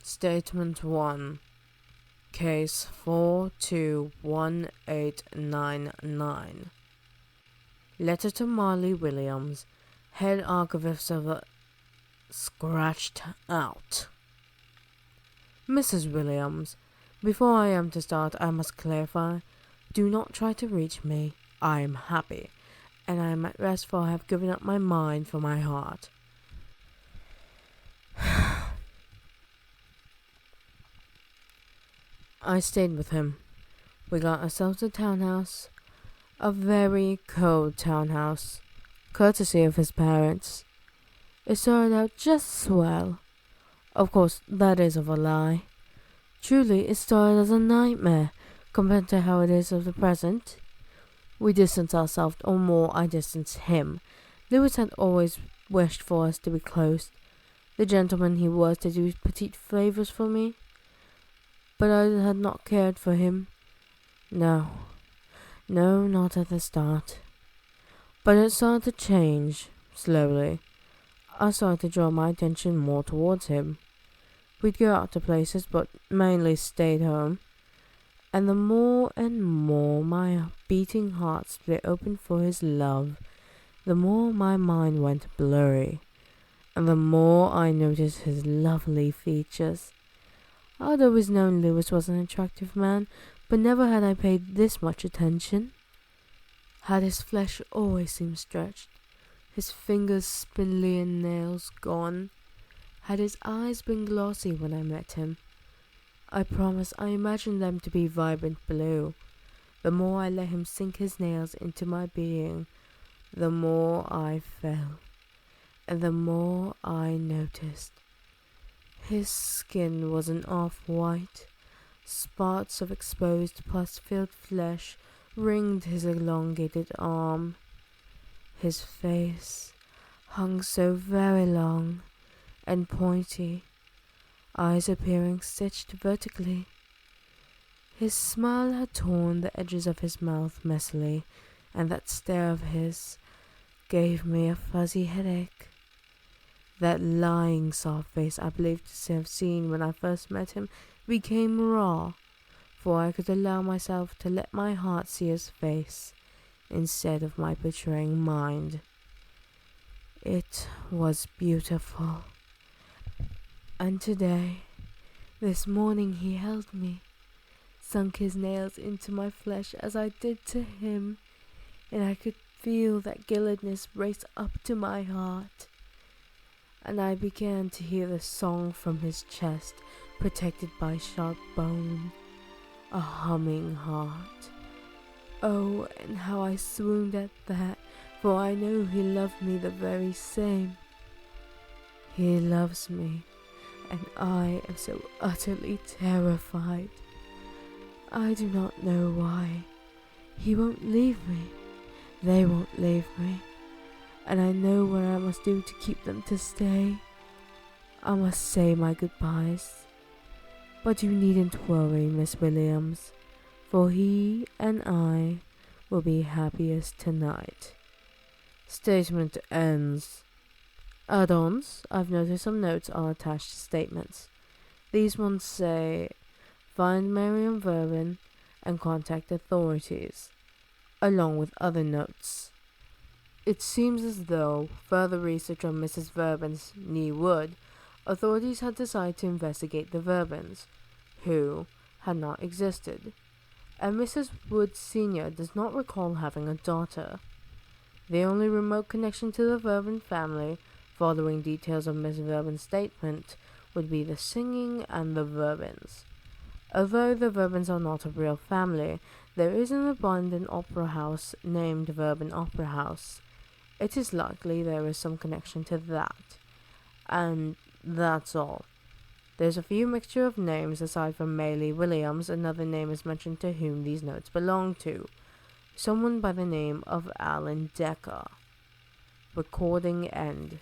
Statement 1. Case 421899. Letter to Marley Williams, head archivist of the Scratched Out. Mrs. Williams, before I am to start, I must clarify. Do not try to reach me. I am happy, and I am at rest, for I have given up my mind for my heart. I stayed with him. We got ourselves a townhouse, a very cold townhouse, courtesy of his parents. It started out just swell. Of course, that is of a lie. Truly, it started as a nightmare compared to how it is of the present. We distanced ourselves, or more, I distanced him. Lewis had always wished for us to be close. The gentleman he was to do petite favours for me. But I had not cared for him. No, not at the start. But it started to change, slowly. I started to draw my attention more towards him. We'd go out to places, but mainly stayed home. And the more and more my beating heart split open for his love, the more my mind went blurry, and the more I noticed his lovely features. I'd always known Lewis was an attractive man, but never had I paid this much attention. Had his flesh always seemed stretched, his fingers spindly and nails gone? Had his eyes been glossy when I met him? I promise I imagined them to be vibrant blue. The more I let him sink his nails into my being, the more I fell, and the more I noticed. His skin was an off-white. Spots of exposed pus-filled flesh ringed his elongated arm. His face hung so very long and pointy, eyes appearing stitched vertically. His smile had torn the edges of his mouth messily, and that stare of his gave me a fuzzy headache. That lying soft face I believed to have seen when I first met him became raw, for I could allow myself to let my heart see his face instead of my betraying mind. It was beautiful. And today, this morning, he held me, sunk his nails into my flesh as I did to him, and I could feel that giddiness race up to my heart. And I began to hear the song from his chest, protected by sharp bone, a humming heart. Oh, and how I swooned at that, for I know he loved me the very same. He loves me, and I am so utterly terrified. I do not know why. He won't leave me. They won't leave me. And I know what I must do to keep them to stay. I must say my goodbyes. But you needn't worry, Miss Williams, for he and I will be happiest tonight. Statement ends. Add-ons. I've noticed some notes are attached to statements. These ones say, find Miriam Verban and contact authorities, along with other notes. It seems as though further research on Mrs. Verban's knee would, authorities had decided to investigate the Verbans, who had not existed, and Mrs. Wood Sr. does not recall having a daughter. The only remote connection to the Verban family, following details of Miss Verban's statement, would be the singing and the Verbans. Although the Verbans are not a real family, there is an abandoned opera house named Verban Opera House. It is likely there is some connection to that. And that's all. There's a few mixture of names aside from Maylie Williams. Another name is mentioned to whom these notes belong to. Someone by the name of Alan Decker. Recording end.